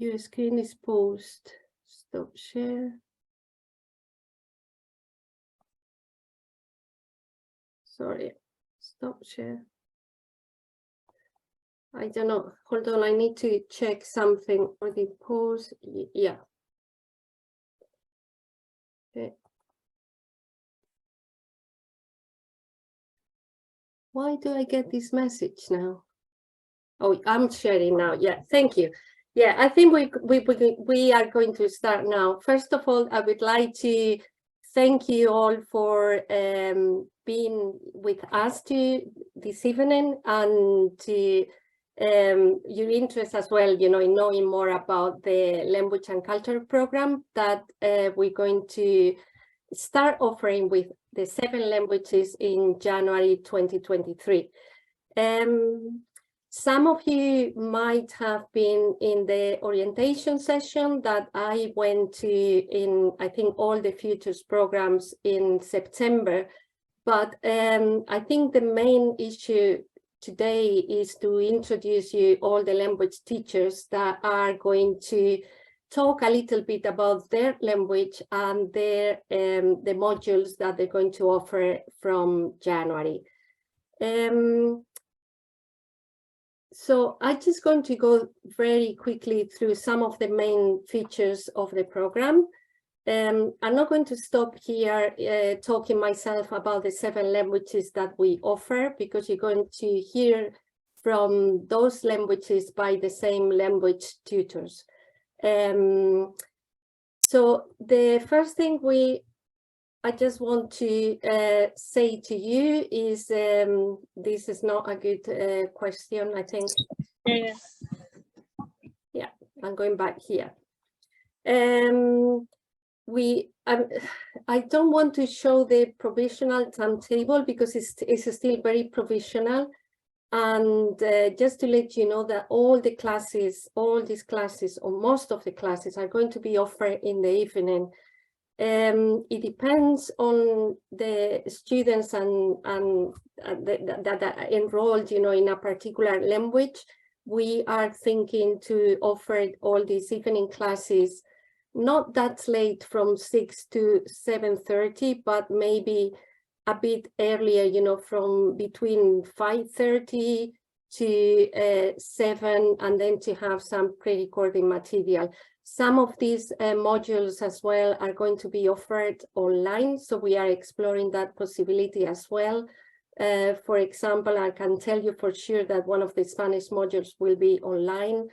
Your screen is paused. Stop share. Sorry, stop share. I don't know. Hold on, I need to check something for the pause. Yeah. Okay. Why do I get this message now? Oh, I'm sharing now. Yeah, thank you. Yeah, I think we are going to start now. First of all, I would like to thank you all for being with us this evening, and to your interest as well, you know, in knowing more about the Language and Culture program that we're going to start offering with the 7 languages in January 2023. Some of you might have been in the orientation session that I went to in, I think, all the Futures programs in September. But I think the main issue today is to introduce you all the language teachers that are going to talk a little bit about their language and their the modules that they're going to offer from January. So I'm just going to go very quickly through some of the main features of the program. I'm not going to stop here talking myself about the 7 languages that we offer, because you're going to hear from those languages by the same language tutors. So the first thing I just want to say to you is, this is not a good question, I think. Yeah, I'm going back here. I don't want to show the provisional timetable because it's still very provisional. And just to let you know that all these classes, or most of the classes, are going to be offered in the evening. It depends on the students that are enrolled, you know, in a particular language. We are thinking to offer all these evening classes not that late, from 6 to 7:30, but maybe a bit earlier, you know, from between 5:30 to 7, and then to have some pre-recorded material. Some of these modules as well are going to be offered online, so we are exploring that possibility as well. For example, I can tell you for sure that one of the Spanish modules will be online,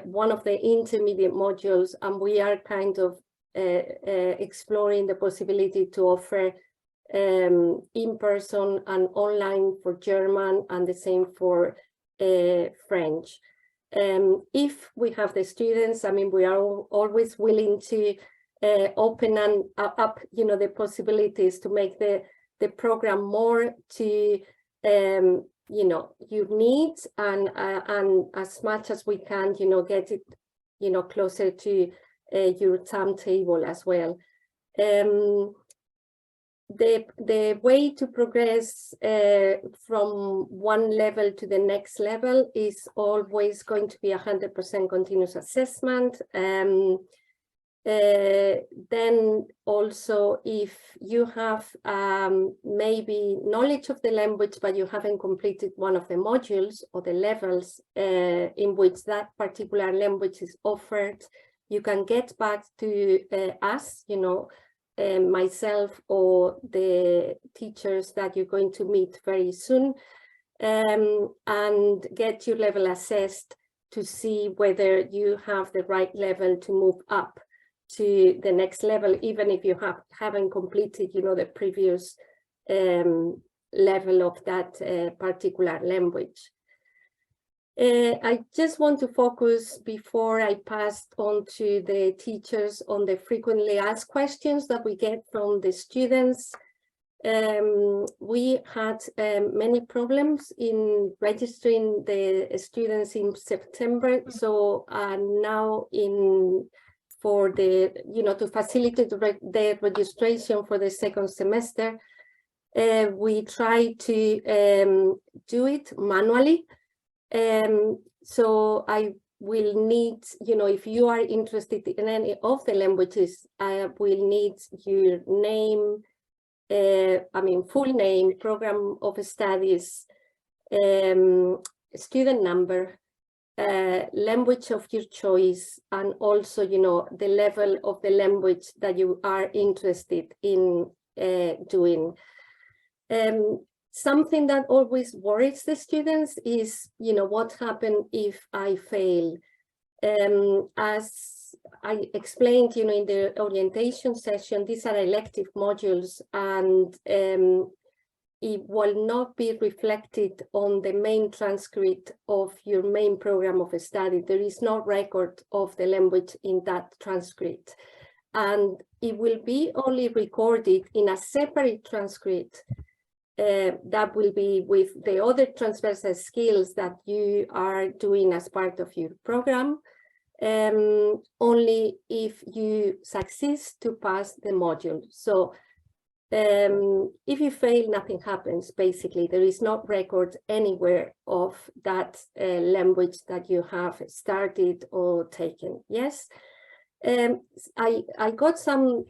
one of the intermediate modules, and we are kind of exploring the possibility to offer in-person and online for German, and the same for French. If we have the students, I mean, we are always willing to open up, you know, the possibilities to make the program more to, you know, your needs, and as much as we can, you know, get it, you know, closer to your timetable as well. The way to progress from one level to the next level is always going to be 100% continuous assessment. Then also, if you have maybe knowledge of the language, but you haven't completed one of the modules or the levels in which that particular language is offered, you can get back to us, you know, myself or the teachers that you're going to meet very soon, and get your level assessed to see whether you have the right level to move up to the next level, even if you haven't completed, you know, the previous level of that particular language. I just want to focus, before I pass on to the teachers, on the frequently asked questions that we get from the students. We had many problems in registering the students in September, so now for the, you know, to facilitate the registration for the second semester, we try to do it manually. So I will need, you know, if you are interested in any of the languages, I will need your name, full name, program of studies, student number, language of your choice, and also, you know, the level of the language that you are interested in doing. Something that always worries the students is, you know, what happens if I fail? As I explained, you know, in the orientation session, these are elective modules, and it will not be reflected on the main transcript of your main program of study. There is no record of the language in that transcript, and it will be only recorded in a separate transcript that will be with the other transversal skills that you are doing as part of your program, only if you succeed to pass the module. So if you fail, nothing happens. Basically, there is no record anywhere of that language that you have started or taken. Yes. I got some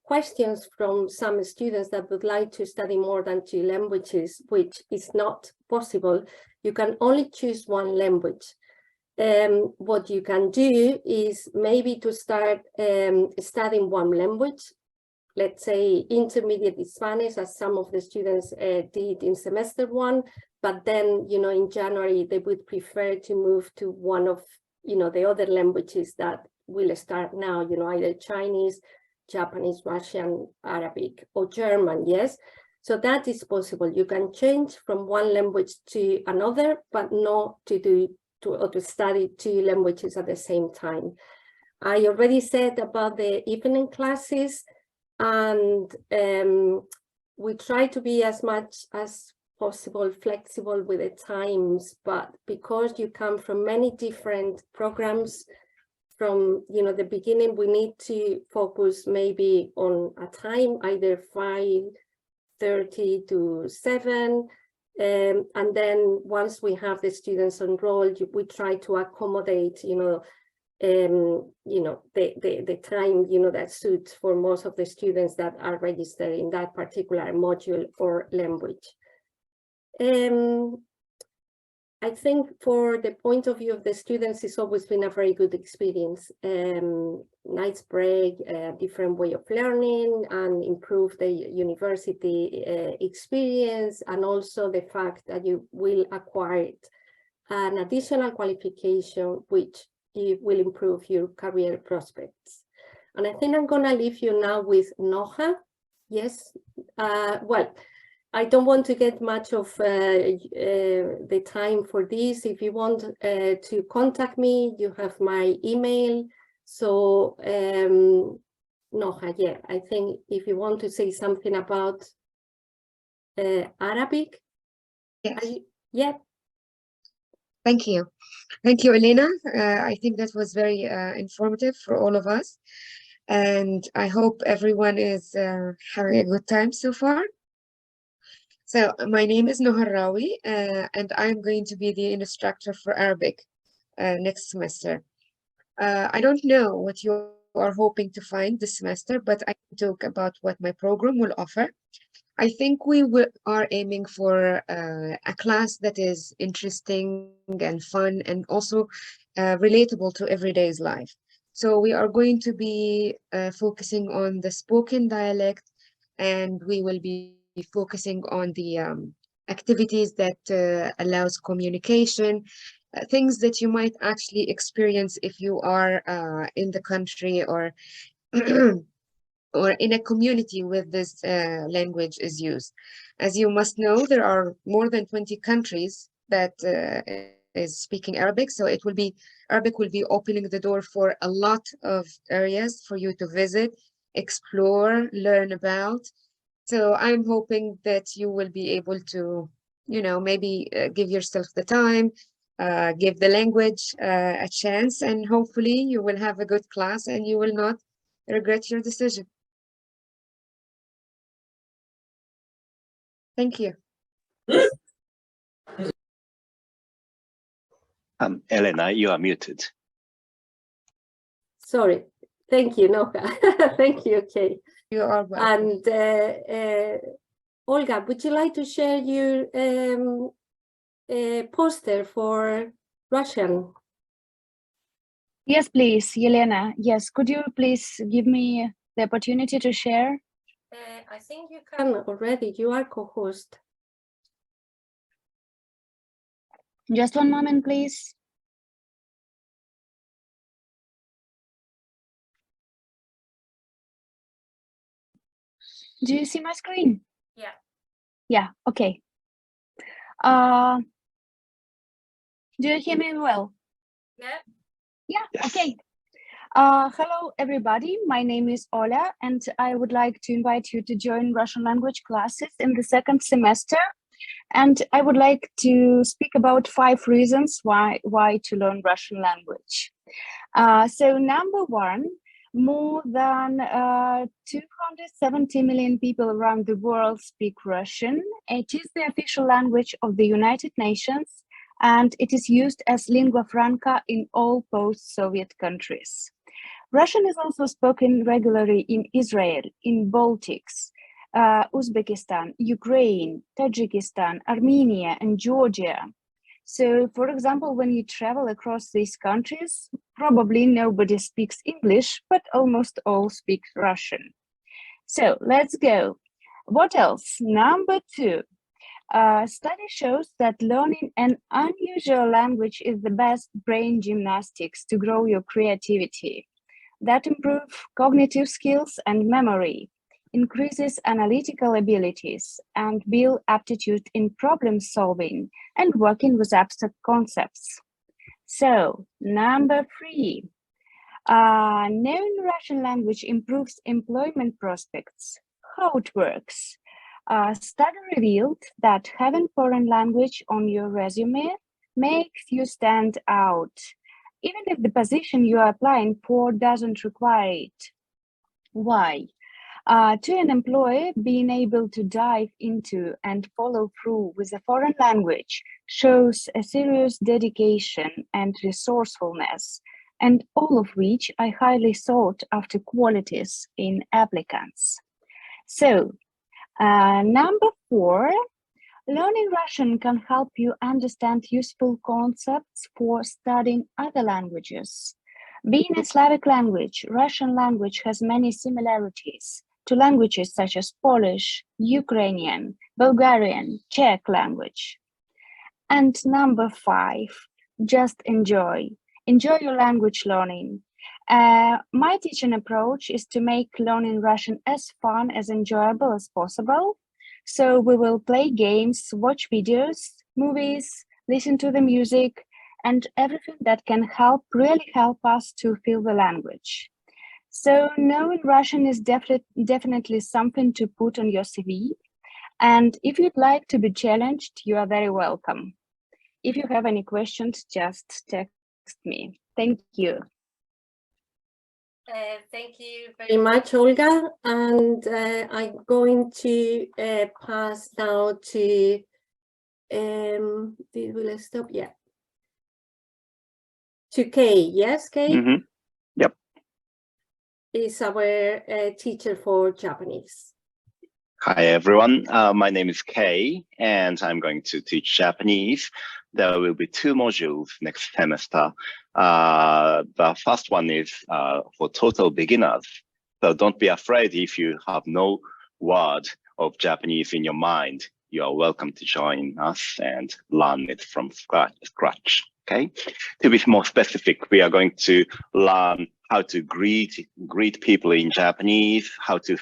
questions from some students that would like to study more than 2 languages, which is not possible. You can only choose 1 language. What you can do is maybe to start studying 1 language, let's say intermediate Spanish, as some of the students did in semester 1, but then, you know, in January, they would prefer to move to one of, you know, the other languages that will start now, you know, either Chinese, Japanese, Russian, Arabic, or German, yes? So that is possible. You can change from 1 language to another, but not to study 2 languages at the same time. I already said about the evening classes, and we try to be as much as possible flexible with the times, but because you come from many different programs from, you know, the beginning, we need to focus maybe on a time, either 5:30 to 7, and then once we have the students enrolled, we try to accommodate, the time, that suits for most of the students that are registered in that particular module or language. I think for the point of view of the students, it's always been a very good experience. Nice break, different way of learning, and improve the university experience, and also the fact that you will acquire an additional qualification, which will improve your career prospects. And I think I'm gonna leave you now with Noha. Yes, well, I don't want to get much of the time for this. If you want to contact me, you have my email. So Noha, yeah, I think if you want to say something about Arabic. Yes. Yeah. Thank you. Thank you, Elena. I think that was very informative for all of us. And I hope everyone is having a good time so far. So my name is Noha Rawi, and I'm going to be the instructor for Arabic next semester. I don't know what you are hoping to find this semester, but I can talk about what my program will offer. I think we are aiming for a class that is interesting and fun, and also relatable to everyday's life. So we are going to be focusing on the spoken dialect, and we will be focusing on the activities that allows communication, things that you might actually experience if you are in the country or or in a community where this language is used. As you must know, there are more than 20 countries that is speaking Arabic, so Arabic will be opening the door for a lot of areas for you to visit, explore, learn about. So I'm hoping that you will be able to, maybe give yourself the time, give the language a chance, and hopefully you will have a good class and you will not regret your decision. Thank you. Elena, you are muted. Sorry. Thank you, Noka. Thank you, Kay. You are welcome. And Olga, would you like to share your poster for Russian? Yes, please, Yelena. Yes, could you please give me the opportunity to share? I think you can already. You are co-host. Just one moment, please. Do you see my screen? Yeah. Yeah, okay. Do you hear me well? Yeah. Yeah, Yes. okay. Hello, everybody. My name is Ola, and I would like to invite you to join Russian language classes in the second semester. And I would like to speak about 5 reasons why to learn Russian language. So number one, more than 270 million people around the world speak Russian. It is the official language of the United Nations, and it is used as lingua franca in all post-Soviet countries. Russian is also spoken regularly in Israel, in Baltics, Uzbekistan, Ukraine, Tajikistan, Armenia, and Georgia. So, for example, when you travel across these countries, probably nobody speaks English, but almost all speak Russian. So, let's go. What else? Number 2. Study shows that learning an unusual language is the best brain gymnastics to grow your creativity. That improves cognitive skills and memory, increases analytical abilities, and build aptitude in problem solving and working with abstract concepts. So, number 3, knowing Russian language improves employment prospects. How it works? Study revealed that having foreign language on your resume makes you stand out, even if the position you are applying for doesn't require it. Why? To an employer, being able to dive into and follow through with a foreign language shows a serious dedication and resourcefulness, and all of which are highly sought after qualities in applicants. So, number 4, learning Russian can help you understand useful concepts for studying other languages. Being a Slavic language, Russian language has many similarities to languages such as Polish, Ukrainian, Bulgarian, Czech language. And number 5, just enjoy. Enjoy your language learning. My teaching approach is to make learning Russian as fun, as enjoyable as possible. So we will play games, watch videos, movies, listen to the music, and everything that can really help us to feel the language. So knowing Russian is definitely something to put on your CV. And if you'd like to be challenged, you are very welcome. If you have any questions, just text me. Thank you. Thank you very much, Olga. And I'm going to pass now to, will I stop? Yeah. To Kay, yes, Kay? Mm-hmm. Yep. Is our teacher for Japanese. Hi, everyone. My name is Kay, and I'm going to teach Japanese. There will be 2 modules next semester. The first one is for total beginners. So don't be afraid if you have no word of Japanese in your mind. You are welcome to join us and learn it from scratch. Okay. To be more specific, we are going to learn how to greet people in Japanese, how to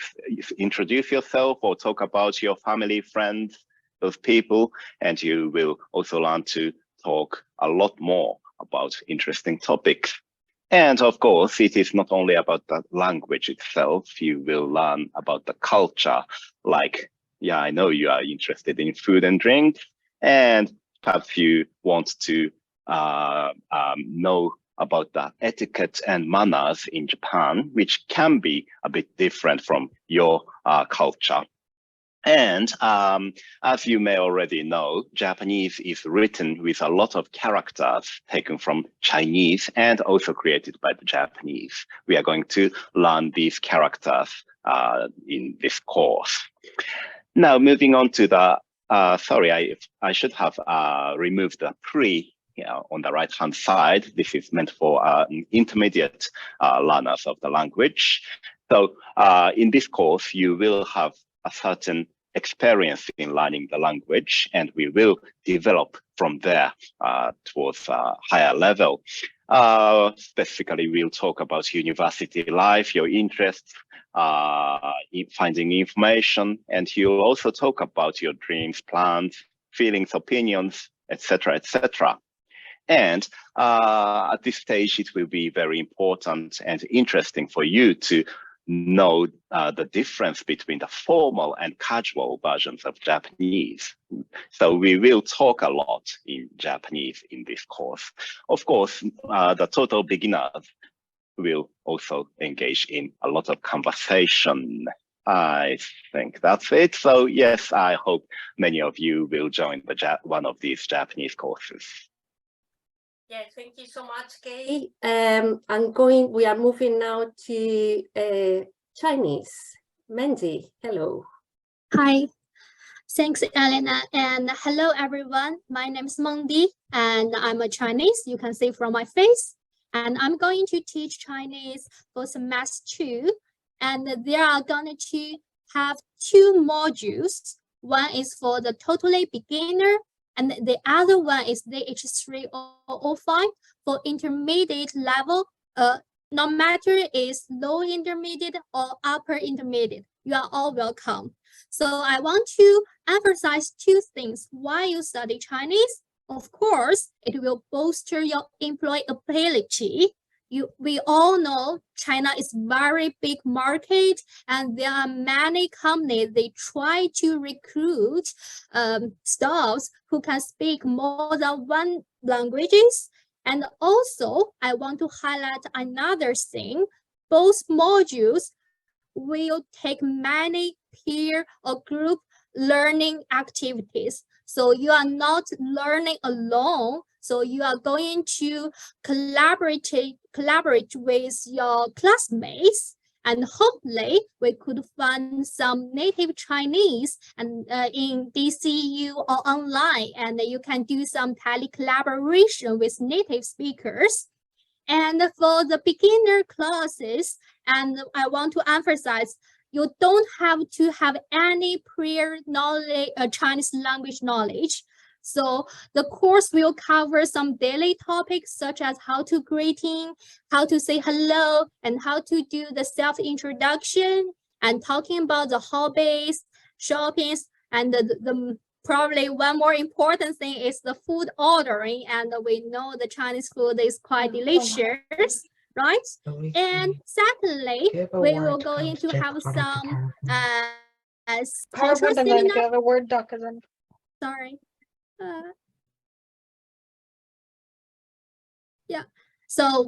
introduce yourself or talk about your family, friends, those people, and you will also learn to talk a lot more about interesting topics. And of course, it is not only about the language itself. You will learn about the culture. Like, yeah, I know you are interested in food and drink, and perhaps you want to know about the etiquette and manners in Japan, which can be a bit different from your culture. And as you may already know, Japanese is written with a lot of characters taken from Chinese and also created by the Japanese. We are going to learn these characters in this course. Now, moving on to the, sorry, I should have removed the pre on the right-hand side. This is meant for intermediate learners of the language. So in this course, you will have a certain experience in learning the language, and we will develop from there towards a higher level. Specifically, we'll talk about university life, your interests, in finding information, and he'll also talk about your dreams, plans, feelings, opinions, etc., etc. And at this stage, it will be very important and interesting for you to know the difference between the formal and casual versions of Japanese. So we will talk a lot in Japanese in this course. Of course, the total beginners will also engage in a lot of conversation. I think that's it. So yes, I hope many of you will join one of these Japanese courses. Yeah, thank you so much, Kay. We are moving now to Chinese. Mendy, hello. Hi, thanks, Elena, and hello, everyone. My name is Mendy, and I'm a Chinese. You can see from my face, and I'm going to teach Chinese for semester 2, and they are going to have 2 modules. One is for the totally beginner, and the other one is the DH305 for intermediate level. No matter is low intermediate or upper intermediate, you are all welcome. So I want to emphasize 2 things. Why you study Chinese? Of course, it will bolster your employability. We all know China is very big market, and there are many companies, they try to recruit staffs who can speak more than 1 languages. And also, I want to highlight another thing. Both modules will take many peer or group learning activities. So you are not learning alone. So you are going to collaborate with your classmates, and hopefully we could find some native Chinese and in DCU or online, and you can do some collaboration with native speakers. And for the beginner classes, and I want to emphasize, you don't have to have any prior knowledge, Chinese language knowledge. So the course will cover some daily topics such as how to greeting, how to say hello, and how to do the self-introduction, and talking about the hobbies, shoppings, and the probably one more important thing is the food ordering. And we know the Chinese food is quite delicious, right? And secondly, we will going to have some cultural seminar. The Word doc is in. Sorry. Yeah, so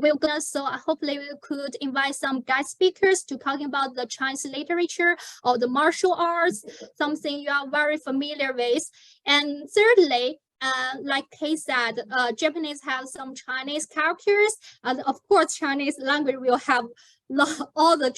hopefully we could invite some guest speakers to talking about the Chinese literature or the martial arts, something you are very familiar with. And thirdly, like Kay said, Japanese have some Chinese characters, and of course Chinese language will have all the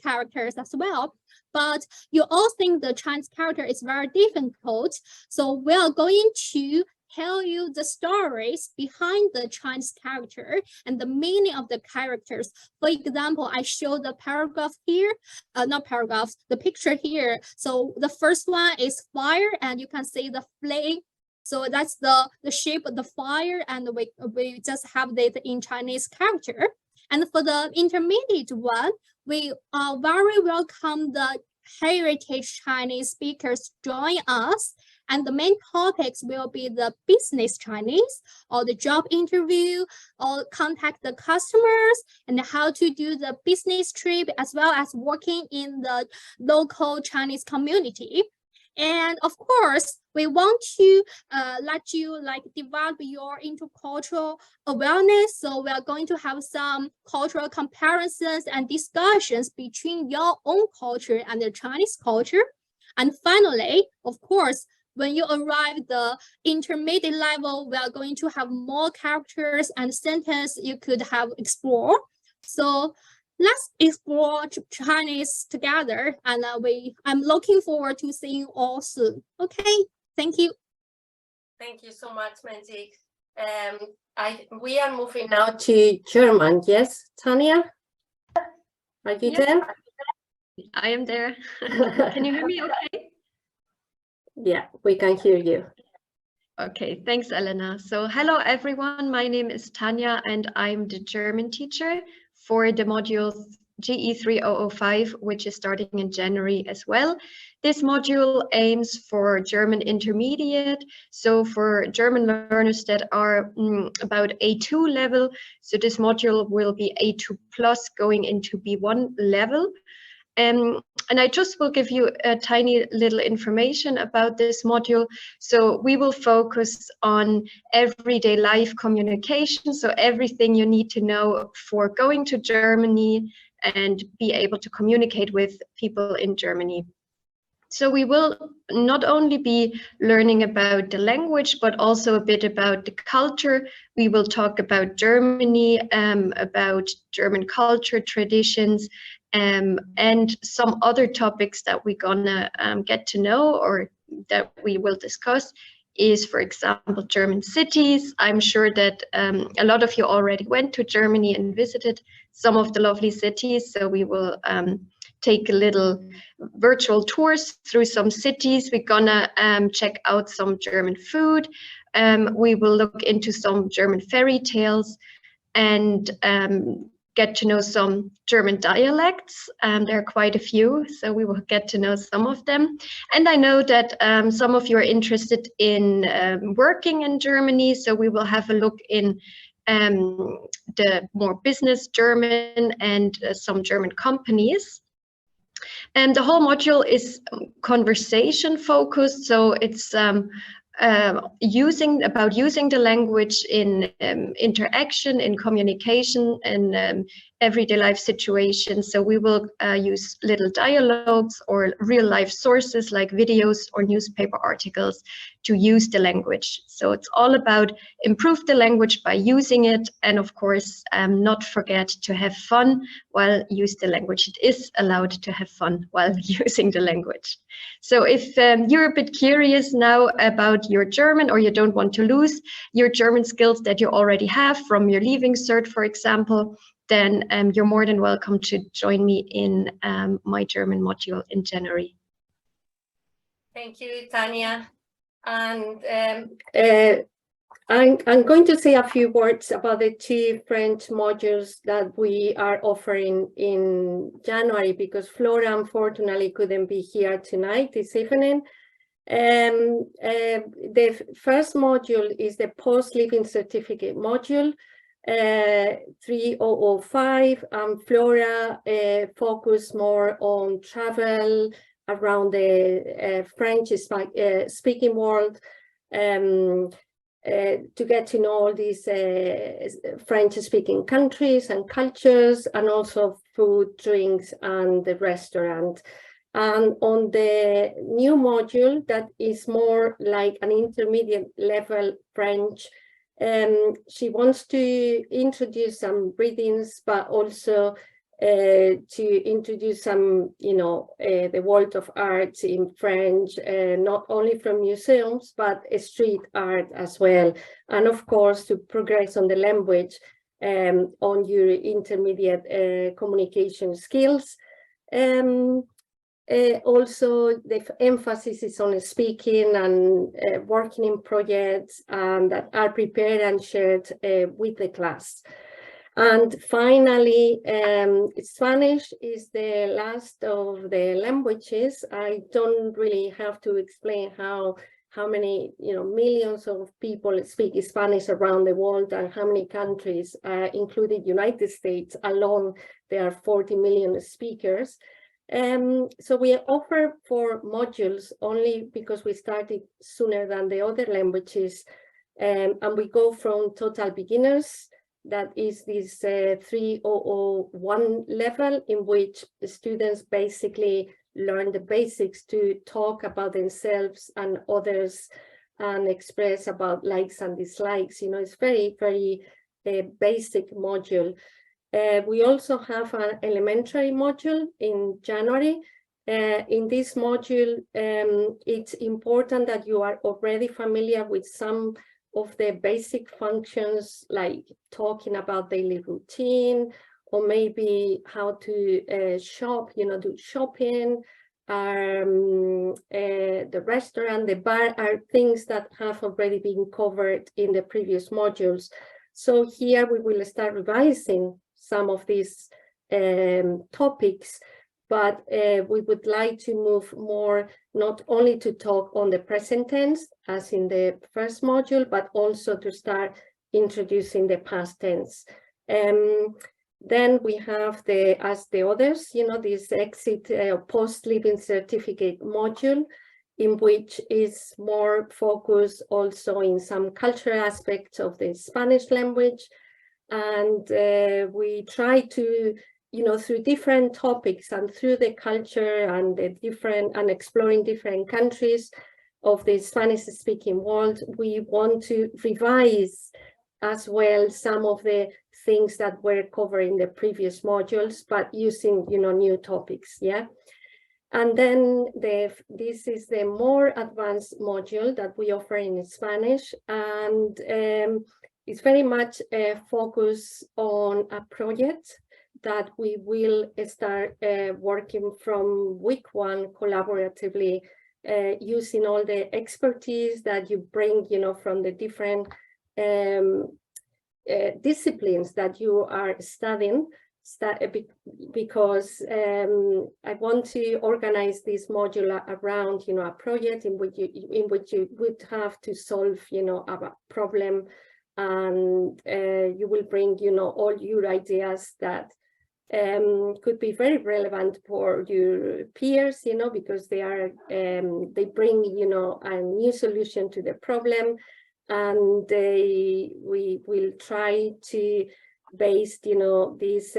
characters as well. But you all think the Chinese character is very difficult. So we are going to tell you the stories behind the Chinese character and the meaning of the characters. For example, I show the paragraph here, not paragraphs, the picture here. So the first one is fire, and you can see the flame. So that's the shape of the fire, and we just have that in Chinese character. And for the intermediate one, we are very welcome the heritage Chinese speakers join us. And the main topics will be the business Chinese, or the job interview, or contact the customers, and how to do the business trip, as well as working in the local Chinese community. And of course, we want to let you develop your intercultural awareness. So we are going to have some cultural comparisons and discussions between your own culture and the Chinese culture. And finally, of course, when you arrive the intermediate level, we are going to have more characters and sentences you could have explored. So let's explore Chinese together, and I'm looking forward to seeing you all soon. Okay, thank you. Thank you so much, Manjik. We are moving now to German. Yes, Tanya? Are you there? I am there. Can you hear me okay? Yeah, we can hear you. Okay, thanks, Elena. So hello, everyone. My name is Tanya, and I'm the German teacher for the module GE 3005, which is starting in January as well. This module aims for German intermediate, so for German learners that are about A2 level. So this module will be A2 plus going into B1 level. And I just will give you a tiny little information about this module. So we will focus on everyday life communication. So everything you need to know for going to Germany and be able to communicate with people in Germany. So we will not only be learning about the language, but also a bit about the culture. We will talk about Germany, about German culture, traditions, and some other topics that we're gonna get to know or that we will discuss is, for example, German cities. I'm sure that a lot of you already went to Germany and visited some of the lovely cities. So we will take a little virtual tours through some cities. We're gonna check out some German food. We will look into some German fairy tales and get to know some German dialects. There are quite a few, so we will get to know some of them. And I know that some of you are interested in working in Germany, so we will have a look in the more business German and some German companies. And the whole module is conversation focused, so it's using the language in interaction, in communication, and everyday life situations. So we will use little dialogues or real life sources like videos or newspaper articles to use the language. So it's all about improve the language by using it, and of course not forget to have fun while use the language. It is allowed to have fun while using the language. So if you're a bit curious now about your German, or you don't want to lose your German skills that you already have from your Leaving Cert, for example, then you're more than welcome to join me in my German module in January. Thank you, Tanya. And I'm going to say a few words about the two French modules that we are offering in January, because Flora unfortunately couldn't be here tonight, this evening. The first module is the post-living certificate module, 3005, and Flora focus more on travel around the French speaking world, to get to know all these French-speaking countries and cultures, and also food, drinks, and the restaurant. And on the new module that is more like an intermediate level French, she wants to introduce some readings, but also to introduce some, the world of art in French, not only from museums, but street art as well. And of course, to progress on the language, on your intermediate communication skills. Also, the emphasis is on speaking and working in projects that are prepared and shared with the class. And finally, Spanish is the last of the languages. I don't really have to explain how many millions of people speak Spanish around the world, and how many countries, including United States alone, there are 40 million speakers. So we offer 4 modules only because we started sooner than the other languages, and we go from total beginners, that is this 3001 level, in which the students basically learn the basics to talk about themselves and others and express about likes and dislikes. It's very, very basic module. We also have an elementary module in January. In this module, it's important that you are already familiar with some of the basic functions, like talking about daily routine, or maybe how to shop, do shopping. The restaurant, the bar are things that have already been covered in the previous modules. So here we will start revising some of these topics, but we would like to move more, not only to talk on the present tense as in the first module, but also to start introducing the past tense. Then we have as the others, this exit post-living certificate module, in which is more focused also in some cultural aspects of the Spanish language. And we try to, through different topics and through the culture and exploring different countries of the Spanish-speaking world, we want to revise as well some of the things that were covered in the previous modules, but using, new topics, yeah? And then this is the more advanced module that we offer in Spanish, and it's very much focused on a project that we will start working from week 1 collaboratively, using all the expertise that you bring, from the different disciplines that you are studying, because I want to organize this module around, a project in which you would have to solve, a problem, and you will bring, all your ideas that could be very relevant for your peers, because they bring, a new solution to the problem. And we will try to base, this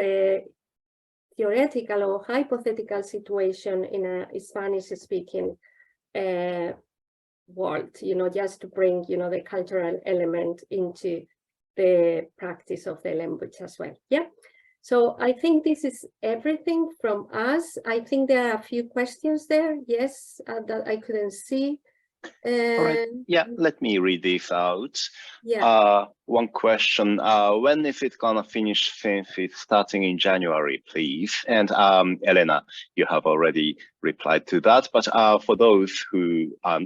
theoretical or hypothetical situation in a Spanish-speaking world, just to bring, the cultural element into the practice of the language as well. Yeah. So I think this is everything from us. I think there are a few questions there, yes, that I couldn't see. All right. Yeah, let me read this out. Yeah. One question, when is it gonna finish, since it's starting in January, please? And Elena, you have already replied to that, but for those who are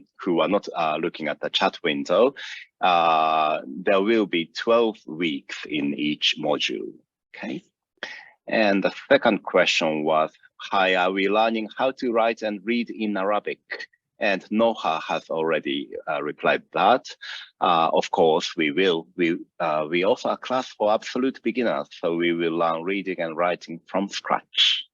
not looking at the chat window, there will be 12 weeks in each module, okay? And the second question was, hi, are we learning how to write and read in Arabic? And Noha has already replied that. Of course, we will. We offer a class for absolute beginners, so we will learn reading and writing from scratch.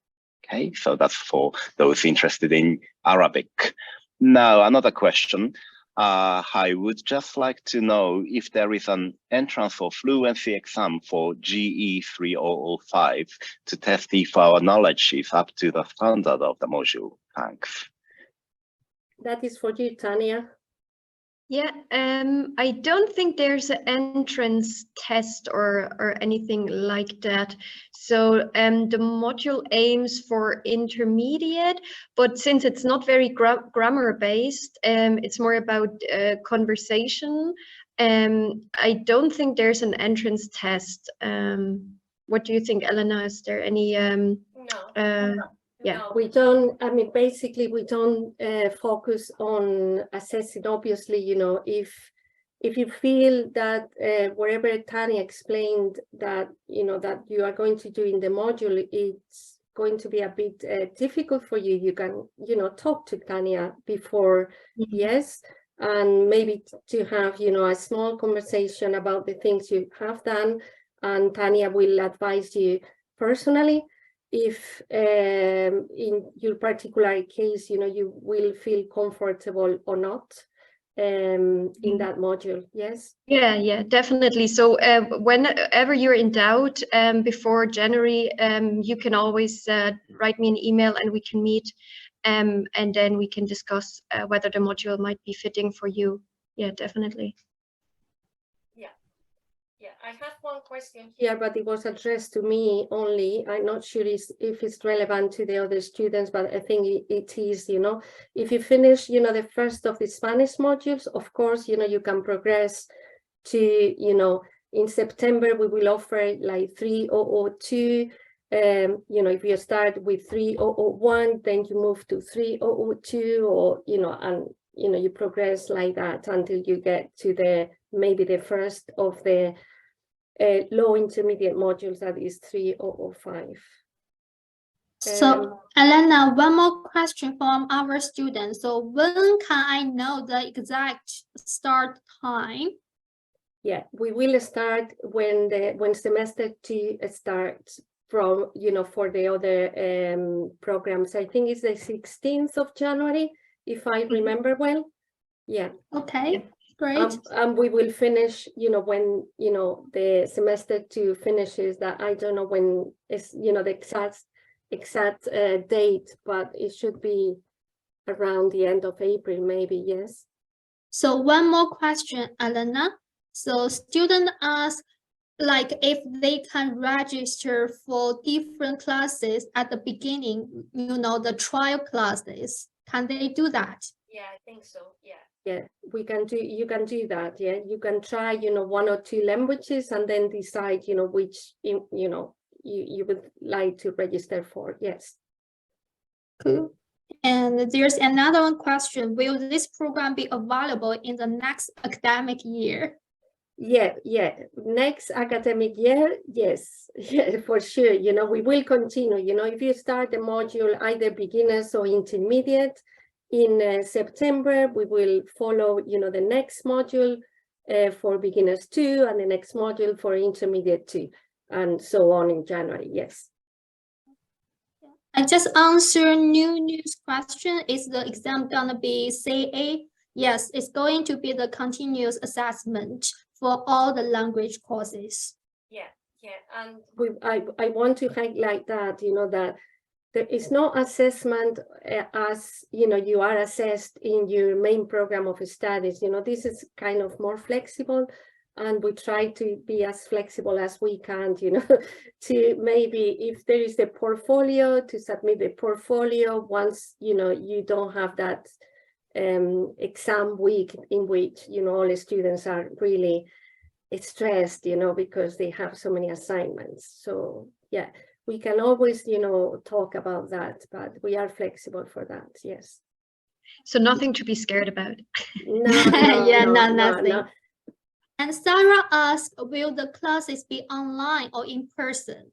Okay, so that's for those interested in Arabic. Now, another question. I would just like to know if there is an entrance or fluency exam for GE 3005 to test if our knowledge is up to the standard of the module. Thanks. That is for you, Tanya. Yeah, I don't think there's an entrance test or anything like that. So the module aims for intermediate, but since it's not very grammar based, it's more about conversation. I don't think there's an entrance test. What do you think, Elena? Is there any? No. Yeah, no, we don't. I mean, basically, we don't focus on assessing. Obviously, if you feel that wherever Tanya explained that that you are going to do in the module, it's going to be a bit difficult for you, you can talk to Tanya before, yes, and maybe to have a small conversation about the things you have done, and Tanya will advise you personally if in your particular case you will feel comfortable or not in that module. Yes. Yeah, definitely. So whenever you're in doubt before January, you can always write me an email and we can meet and then we can discuss whether the module might be fitting for you. Yeah, definitely. Yeah, I have one question here, but it was addressed to me only. I'm not sure if it's relevant to the other students, but I think it is, you know, if you finish, you know, the first of the Spanish modules, of course, you know, you can progress to, you know, in September, we will offer like 3002. You know, if you start with 3001, then you move to 3002, or, you know, and, you know, you progress like that until you get to the, maybe the first of the low intermediate modules, that is 3005. So, Elena, one more question from our students. So when can I know the exact start time? Yeah, we will start when semester 2 starts from, you know, for the other programs. I think it's the 16th of January, if I remember well. Yeah. Okay, great. And we will finish, you know, when, you know, the semester 2 finishes. That I don't know when is, you know, the exact date, but it should be around the end of April, maybe. Yes. So one more question, Elena. So student ask, like, if they can register for different classes at the beginning, you know, the trial classes, can they do that? Yeah, I think so. Yeah. Yeah, we can do, you can do that. Yeah, you can try, you know, 1 or 2 languages and then decide, you know, which, you know, you would like to register for. Yes. Cool. And there's another one question. Will this program be available in the next academic year? Yeah, next academic year, yes, yeah, for sure. You know, we will continue. You know, if you start the module either beginners or intermediate in September, we will follow, you know, the next module for beginners 2 and the next module for intermediate 2, and so on in January. Yes. I just answered new news question. Is the exam gonna be CA? Yes, it's going to be the continuous assessment for all the language courses. Yeah, and I want to highlight that, you know, that there is no assessment as, you know, you are assessed in your main program of studies. You know, this is kind of more flexible, and we try to be as flexible as we can, you know, to maybe if there is the portfolio, to submit the portfolio once, you know, you don't have that exam week in which, you know, all the students are really stressed, you know, because they have so many assignments. So yeah, we can always, you know, talk about that, but we are flexible for that. Yes. So nothing to be scared about. No, Yeah, nothing. No. And Sarah asked, will the classes be online or in person?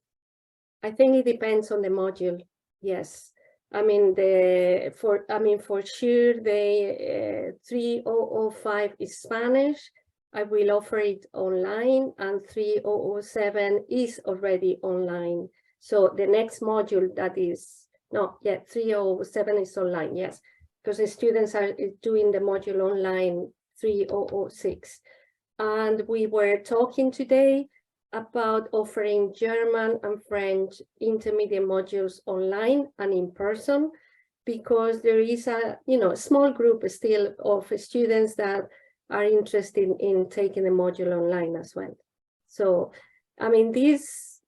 I think it depends on the module. Yes. I mean, for sure, the 3005 is Spanish. I will offer it online, and 3007 is already online. So the next module that is, 3007 is online, yes, because the students are doing the module online 3006. And we were talking today about offering German and French intermediate modules online and in person, because there is a, you know, small group still of students that are interested in taking the module online as well. So, I mean,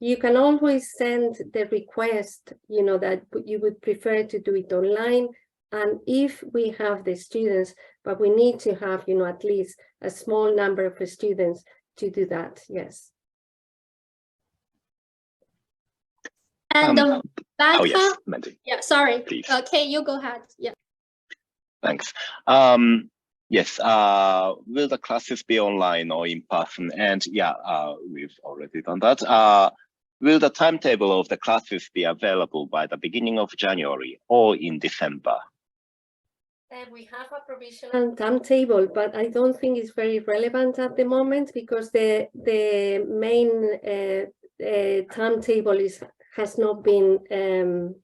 you can always send the request, you know, that you would prefer to do it online. And if we have the students, but we need to have, you know, at least a small number of students to do that. Yes. And the backup. Oh yes, Mandy. Yeah, sorry. Please. Okay, you go ahead. Yeah. Thanks. Yes, will the classes be online or in person? And yeah, we've already done that. Will the timetable of the classes be available by the beginning of January or in December? We have a provisional timetable, but I don't think it's very relevant at the moment, because the main timetable has not been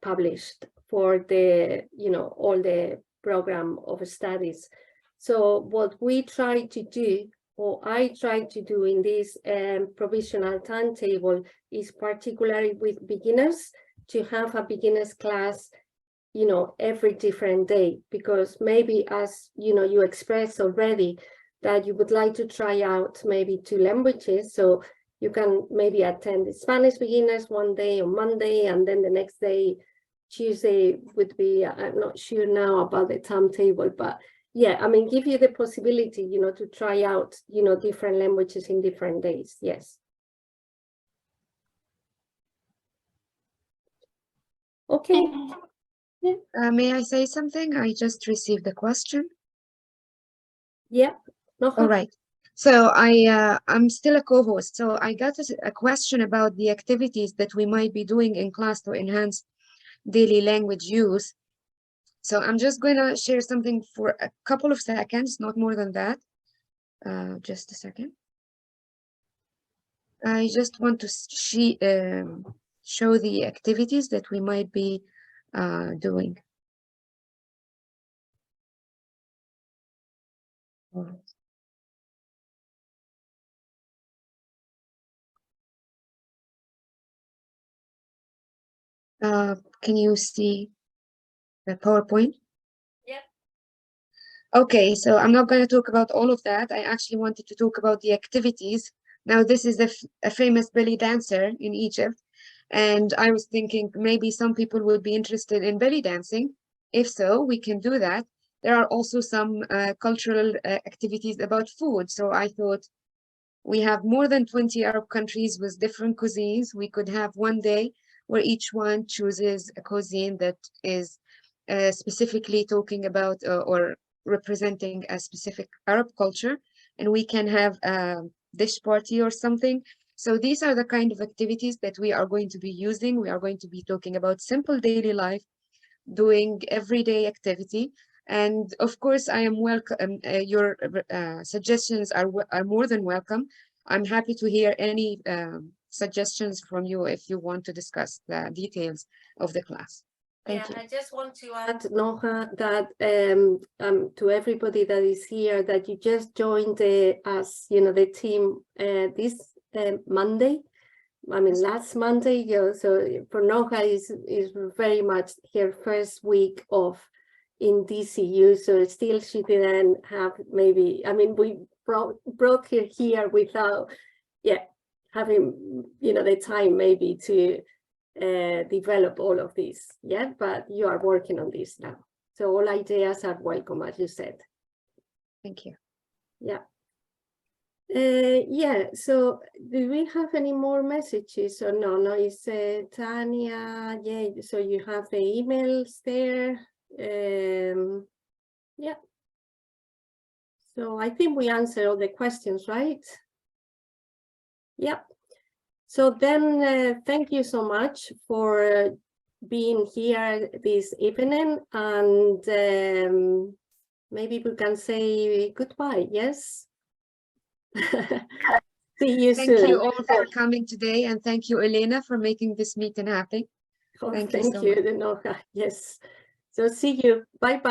published for the, you know, all the program of studies. So what we try to do, or I try to do in this provisional timetable, is particularly with beginners, to have a beginners class you know, every different day, because maybe, as you know, you expressed already that you would like to try out maybe 2 languages. So you can maybe attend the Spanish beginners one day on Monday, and then the next day, Tuesday, would be, I'm not sure now about the timetable, but yeah, I mean, give you the possibility, you know, to try out, you know, different languages in different days. Yes. Okay. May I say something? I just received a question. Yeah. No. All right. So I'm still a co-host. So I got a question about the activities that we might be doing in class to enhance daily language use. So I'm just going to share something for a couple of seconds, not more than that. Just a second. I just want to show the activities that we might be doing. Can you see the PowerPoint? Yeah. Okay, so I'm not going to talk about all of that. I actually wanted to talk about the activities. Now, this is a famous belly dancer in Egypt, and I was thinking maybe some people would be interested in belly dancing. If so, we can do that. There are also some cultural activities about food. So I thought we have more than 20 Arab countries with different cuisines. We could have one day where each one chooses a cuisine that is specifically talking about or representing a specific Arab culture, and we can have a dish party or something. So these are the kind of activities that we are going to be using. We are going to be talking about simple daily life, doing everyday activity. And of course, I am welcome. Your suggestions are more than welcome. I'm happy to hear any suggestions from you if you want to discuss the details of the class. Thank you. I just want to add, Noha, that to everybody that is here, that you just joined us, you know, the team this Monday. I mean, last Monday. You know, so for Noha is very much her first week of in DCU. So still she didn't have maybe. I mean, we brought her here without, having, you know, the time maybe to develop all of this. Yeah, but you are working on this now, so all ideas are welcome, as you said. Thank you. Yeah, so do we have any more messages or no? It's Tanya. Yeah, so you have the emails there. Yeah, so I think we answered all the questions, right? Yeah. So then, thank you so much for being here this evening, and maybe we can say goodbye, yes? See you soon. Thank you all for coming today, and thank you, Elena, for making this meeting happen. Oh, Thank thank you so you, much. Denoka. Yes. So see you. Bye-bye.